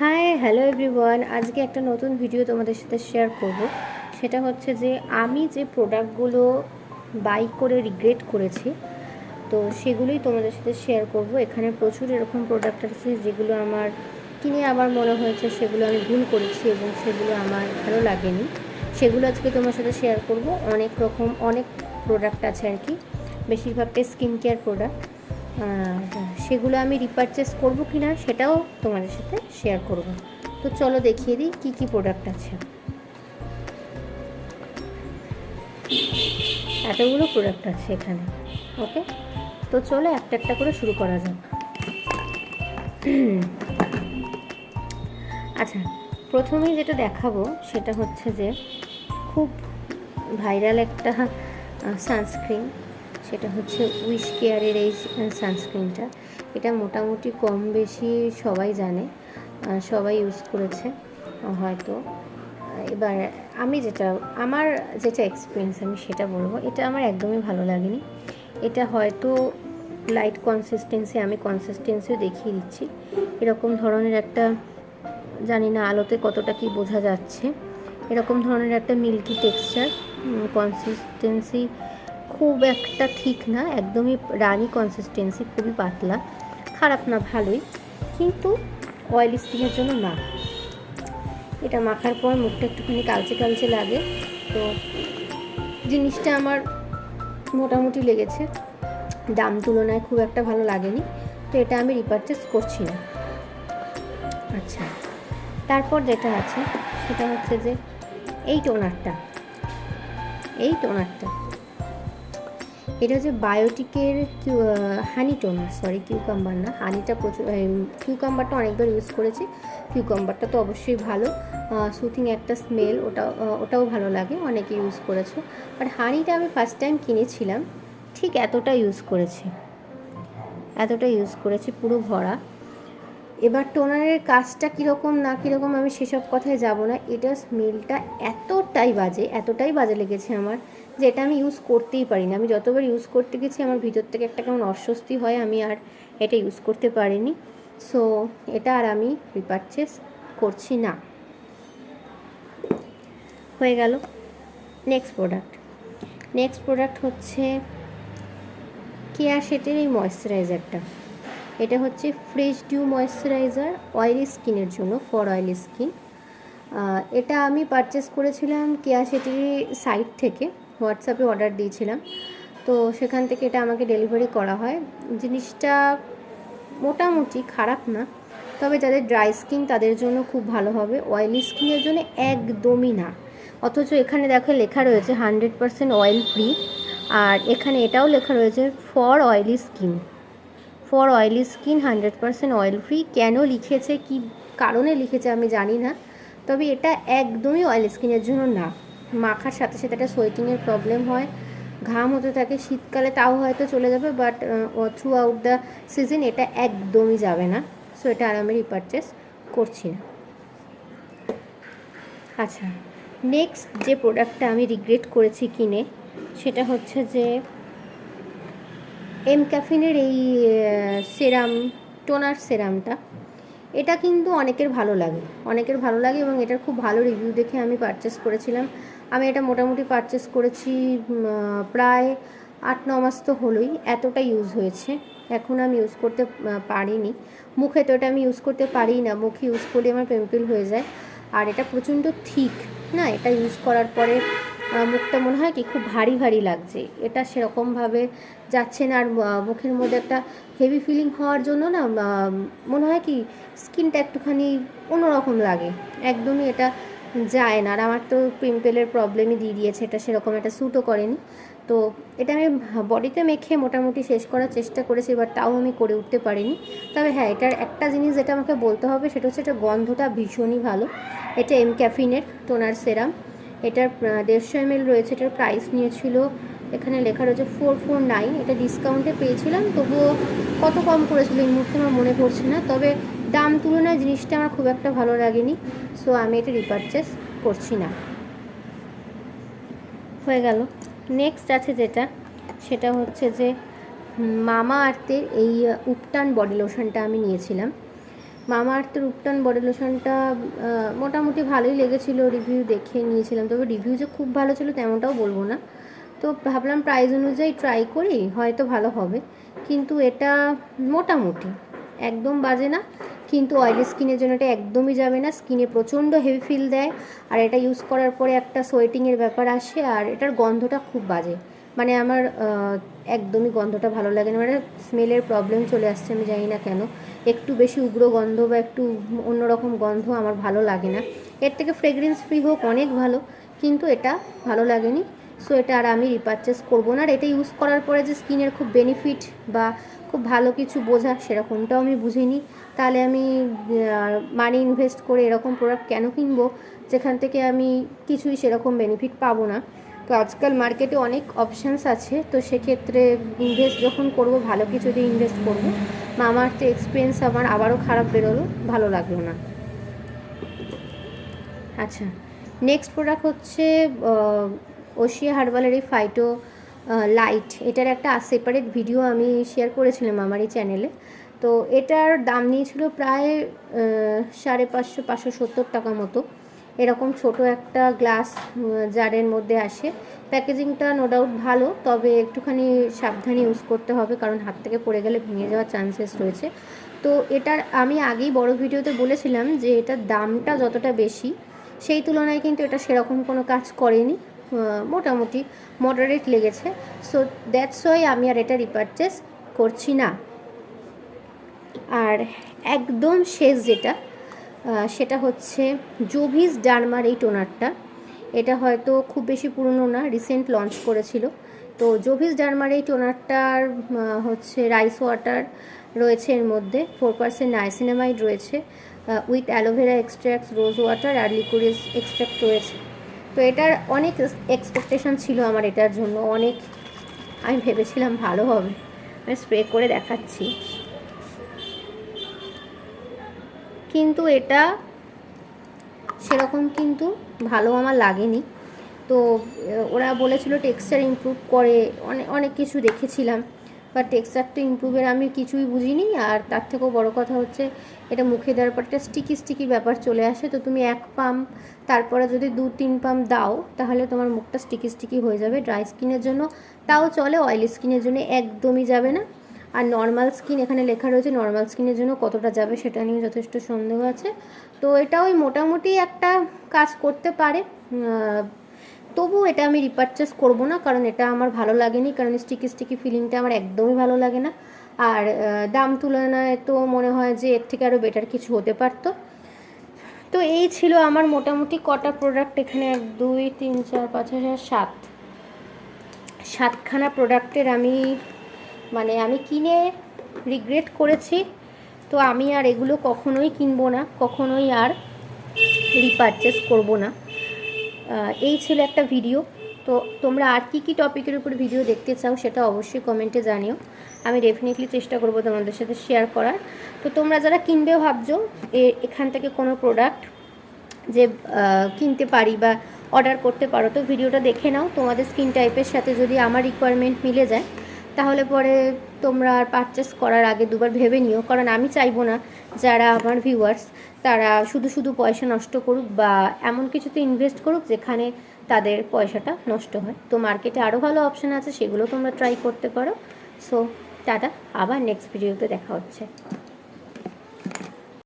Hi hello everyone, আজকে একটা নতুন ভিডিও তোমাদের সাথে শেয়ার করব। সেটা হচ্ছে যে আমি যে প্রোডাক্টগুলো বাই করে রিগ্রেট করেছি, তো সেগুলোই তোমাদের সাথে শেয়ার করব। এখানে প্রচুর এরকম প্রোডাক্ট আছে যেগুলো আমার কিনে আমার মনে হয়েছে সেগুলো আমি ভুল করেছি এবং সেগুলো আমার ভালো লাগেনি। সেগুলো আজকে তোমার সাথে শেয়ার করব। অনেক প্রোডাক্ট আছে আর কি, বেশিরভাগটাই স্কিন কেয়ার প্রোডাক্ট। সেগুলো আমি রিপারচেস করব কি না সেটাও তোমাদের সাথে শেয়ার করব। তো চলো দেখিয়ে দিই কী কী প্রোডাক্ট আছে। এতগুলো প্রোডাক্ট আছে এখানে। ওকে, তো চলো একটা একটা করে শুরু করা যাক। আচ্ছা, প্রথমেই যেটা দেখাবো সেটা হচ্ছে যে খুব ভাইরাল একটা সানস্ক্রিন। সেটা হচ্ছে উইশ কেয়ারের এই সানস্ক্রিনটা। এটা মোটামুটি কম বেশি সবাই জানে, সবাই ইউজ করেছে হয়তো। এবার আমার যেটা এক্সপিরিয়েন্স আমি সেটা বলবো। এটা আমার একদমই ভালো লাগেনি। এটা হয়তো লাইট কনসিস্টেন্সি, আমি কনসিস্টেন্সিও দেখিয়ে দিচ্ছি। এরকম ধরনের একটা, জানি না আলোতে কতটা কি বোঝা যাচ্ছে, এরকম ধরনের একটা মিল্কি টেক্সচার। কনসিস্টেন্সি খুব একটা ঠিক না, একদমই রানি কনসিস্টেন্সি, খুবই পাতলা। খারাপ না, ভালোই, কিন্তু অয়েলি স্কিনের জন্য না। এটা মাখার পর মুখটা একটুখানি কালচে কালচে লাগে, তো জিনিসটা আমার মোটামুটি লেগেছে। দাম তুলনায় খুব একটা ভালো লাগেনি, তো এটা আমি রিপারচেস করছি না। আচ্ছা, তারপর যেটা আছে সেটা হচ্ছে যে এই টোনারটা। এটা হচ্ছে বায়োটিকের হানি টোনার, সরি কিউকাম্বার না, হানিটা প্রচুর, কিউকাম্বারটা অনেকবার ইউজ করেছি। কিউকাম্বারটা তো অবশ্যই ভালো, সুথিং একটা স্মেল, ওটাও ভালো লাগে, অনেকে ইউজ করেছো। বাট হানিটা আমি ফার্স্ট টাইম কিনেছিলাম, ঠিক এতটা ইউজ করেছি পুরো ভরা। এবার টোনারের কাজটা কীরকম না কীরকম আমি সেসব কথায় যাব না। এটা স্মেলটা এতটাই বাজে লেগেছে আমার, যে এটা আমি ইউজ করতেই পারি না। আমি যতবার ইউজ করতে গেছি আমার ভিতর থেকে একটা কেমন অস্বস্তি হয়, আমি আর এটা ইউজ করতে পারিনি। সো এটা আর আমি রিপারচেস করছি না। হয়ে গেল। নেক্সট প্রোডাক্ট হচ্ছে কেয়া শেটের এই ময়েশ্চারাইজারটা। এটা হচ্ছে ফ্রেশ ডিউ ময়েশ্চারাইজার, অয়েলি স্কিনের জন্য, ফর অয়েলি স্কিন। এটা আমি পারচেস করেছিলাম কেয়া শেটির সাইট থেকে, হোয়াটসঅ্যাপে অর্ডার দিয়েছিলাম, তো সেখান থেকে এটা আমাকে ডেলিভারি করা হয়। জিনিসটা মোটামুটি খারাপ না, তবে যাদের ড্রাই স্কিন তাদের জন্য খুব ভালো হবে, অয়েলি স্কিনের জন্য একদমই না। অথচ এখানে দেখো লেখা রয়েছে 100% অয়েল ফ্রি, আর এখানে এটাও লেখা রয়েছে for oily skin 100% oil free. কেন লিখেছে, কি কারণে লিখেছে আমি জানি না, তবে এটা একদমই অয়েল স্কিনের জন্য না। মাখার সাথে সাথে একটা সোয়েটিংয়ের প্রবলেম হয়, ঘাম হতে থাকে। শীতকালে তাও হয়তো চলে যাবে, but through out the season এটা একদমই যাবে না। সো এটা আর আমি রিপারচেস করছি না। আচ্ছা, নেক্সট যে প্রোডাক্টটা আমি রিগ্রেট করেছি কিনে, সেটা হচ্ছে যে এম ক্যাফিনের এই টোনার সেরামটা। এটা কিন্তু অনেকের ভালো লাগে এবং এটার খুব ভালো রিভিউ দেখে আমি পারচেস করেছিলাম। আমি এটা মোটামুটি পারচেস করেছি প্রায় 8-9 মাস তো হলোই, এতটা ইউজ হয়েছে। এখন আমি ইউজ করতে পারিনি, মুখে তো এটা আমি ইউজ করতে পারি না, মুখে ইউজ করলে আমার পিম্পল হয়ে যায়। আর এটা প্রচণ্ড থিক না, এটা ইউজ করার পরে মুখটা মনে হয় কি খুব ভারী ভারী লাগছে, এটা সেরকমভাবে যাচ্ছে না। আর মুখের মধ্যে একটা হেভি ফিলিং হওয়ার জন্য না মনে হয় কি স্কিনটা একটুখানি অন্যরকম লাগে, একদমই এটা যায় না। আর আমার তো পিম্পলের প্রবলেমই দিয়ে দিয়েছে, এটা সেরকম একটা স্যুটও করেনি। তো এটা আমি বডিতে মেখে মোটামুটি শেষ করার চেষ্টা করেছি, এবার তাও আমি করে উঠতে পারিনি। তবে হ্যাঁ, এটার একটা জিনিস যেটা আমাকে বলতে হবে সেটা হচ্ছে এটা গন্ধটা ভীষণই ভালো। এটা এম ক্যাফিনের টোনার সেরাম, এটার 150 ml রয়েছে। এটার প্রাইস নিয়েছিল, এখানে লেখা রয়েছে 449। এটা ডিসকাউন্টে পেয়েছিলাম, তবুও কত কম করেছিল এই মুহূর্তে আমার মনে পড়ছে না, তবে দাম তুলনায় জিনিসটা আমার খুব একটা ভালো লাগেনি। সো আমি এটা রিপারচেস করছি না। হয়ে গেল। নেক্সট আছে যেটা, সেটা হচ্ছে যে মামা আর্থের এই উপটান বডি লোশনটা আমি নিয়েছিলাম। মামাআর্থের উপটান বডি লোশনটা মোটামুটি ভালোই লেগেছিল, রিভিউ দেখে নিয়েছিলাম, তবে রিভিউ যে খুব ভালো ছিল তেমনটাও বলবো না। তো ভাবলাম প্রাইস অনুযায়ী ট্রাই করি, হয়তো ভালো হবে। কিন্তু এটা মোটামুটি একদম বাজে না, কিন্তু অয়েলি স্কিনের জন্য এটা একদমই যাবে না। স্কিনে প্রচণ্ড হেভি ফিল দেয়, আর এটা ইউজ করার পরে একটা সোয়েটিংয়ের ব্যাপার আসে, আর এটার গন্ধটা খুব বাজে। মানে আমার একদমই গন্ধটা ভালো লাগে না, মানে স্মেলের প্রবলেম চলে আসছে, আমি জানি না কেন। একটু বেশি উগ্র গন্ধ বা একটু অন্যরকম গন্ধ আমার ভালো লাগে না। এর থেকে ফ্রেগরেন্স ফ্রি হোক অনেক ভালো, কিন্তু এটা ভালো লাগেনি। সো এটা আর আমি রিপারচেস করবো না। আর এটা ইউজ করার পরে যে স্কিনের খুব বেনিফিট বা খুব ভালো কিছু বোঝা, সেরকমটাও আমি বুঝিনি। তাহলে আমি মানি ইনভেস্ট করে এরকম প্রোডাক্ট কেন কিনবো, যেখান থেকে আমি কিছুই সেরকম বেনিফিট পাবো না। তো আজকাল মার্কেটে অনেক অপশানস আছে, তো সেক্ষেত্রে ইনভেস্ট যখন করবো ভালো কিছু দিয়ে ইনভেস্ট করবো। মামাআর্থের এক্সপিরিয়েন্স আমার আবারও খারাপ বেরোলো, ভালো লাগলো না। আচ্ছা, নেক্সট প্রোডাক্ট হচ্ছে ওশিয়া হার্বালের এই ফাইটো লাইট। এটার একটা সেপারেট ভিডিও আমি শেয়ার করেছিলাম আমার এই চ্যানেলে। তো এটার দাম নিয়েছিল প্রায় 550-570 টাকা মতো। এরকম ছোট একটা গ্লাস জারের মধ্যে আসে। প্যাকেজিংটা নো ডাউট ভালো, তবে একটুখানি সাবধানে ইউজ করতে হবে, কারণ হাত থেকে পড়ে গেলে ভেঙে যাওয়ার চান্সেস রয়েছে। তো এটার আমি আগেই বড় ভিডিওতে বলেছিলাম যে এটার দামটা যতটা বেশি, সেই তুলনায় কিন্তু এটা সেরকম কোনো কাজ করেনি, মোটামুটি মডারেট লেগেছে। সো দ্যাটস ওয়াই আমি আর এটা রিপারচেস করছি না। আর একদম শেষ যেটা, সেটা হচ্ছে জোভিস ডার্মার এই টোনারটা। এটা হয়তো খুব বেশি পুরনো না, রিসেন্ট লঞ্চ করেছিল। তো জোভিস ডার্মার এই টোনারটার হচ্ছে রাইস ওয়াটার রয়েছে, এর মধ্যে 4% নাইসিনামাইড রয়েছে, with aloe vera extract, rose water আর লিকুইড এক্সট্র্যাক্ট রয়েছে। তো এটার অনেক এক্সপেকটেশন ছিল আমার এটার জন্য, অনেক। আমি ভেবেছিলাম ভালো হবে। আমি স্প্রে করে দেখাচ্ছি, কিন্তু এটা সেরকম কিন্তু ভালো আমার লাগেনি। তো ওরা বলেছিল টেক্সচার ইমপ্রুভ করে, অনেক অনেক কিছু দেখেছিলাম, বাট টেক্সচারটা ইমপ্রুভের আমি কিছুই বুঝিনি। আর তার থেকেও বড় কথা হচ্ছে এটা মুখে দেওয়ার পর একটা স্টিকি স্টিকি ব্যাপার চলে আসে। তো তুমি 1 পাম্প তারপরে যদি 2-3 পাম্প দাও, তাহলে তোমার মুখটা স্টিকি স্টিকি হয়ে যাবে। ড্রাই স্কিনের জন্য তাও চলে, অয়েলি স্কিনের জন্য একদমই যাবে না। আর নর্মাল স্কিন, এখানে লেখা রয়েছে নর্মাল স্কিনের জন্য কতটা যাবে সেটা নিয়ে যথেষ্ট সন্দেহ আছে। তো এটা ওই মোটামুটি একটা কাজ করতে পারে, তবু এটা আমি রিপারচেস করব না, কারণ এটা আমার ভালো লাগেনি, কারণ স্টিকি স্টিকি ফিলিংটা আমার একদমই ভালো লাগে না। আর দাম তুলনায় তো মনে হয় যে এর থেকে আরও বেটার কিছু হতে পারতো। তো এই ছিল আমার মোটামুটি কটা প্রোডাক্ট, এখানে 1 2 3 4 5 6 7খানা প্রোডাক্টের আমি কিনে রিগ্রেট করেছি। তো আমি আর এগুলো কখনোই কিনবো না, কখনোই আর রিপারচেস করব না। এই ছিল একটা ভিডিও। তো তোমরা আর কি টপিকের উপর ভিডিও দেখতে চাও সেটা অবশ্যই কমেন্টে জানিও, আমি ডেফিনেটলি চেষ্টা করব তোমাদের সাথে শেয়ার করার। তো তোমরা যারা কিনবে ভাবছো এখান থেকে কোনো প্রোডাক্ট যে কিনতে পারি বা অর্ডার করতে পারো, তো ভিডিওটা দেখে নাও। তোমাদের স্কিন টাইপের সাথে যদি আমার রিকোয়ারমেন্ট মিলে যায়, তাহলে পরে তোমরা আর পারচেস করার আগে দুবার ভেবে নিও, কারণ আমি চাইবো না যারা আমার ভিউয়ার্স তারা শুধু শুধু পয়সা নষ্ট করুক বা এমন কিছুতে ইনভেস্ট করুক যেখানে তাদের পয়সাটা নষ্ট হয়। তো মার্কেটে আরও ভালো অপশান আছে, সেগুলো তোমরা ট্রাই করতে পারো। সো টাটা, আবার নেক্সট ভিডিওতে দেখা হচ্ছে।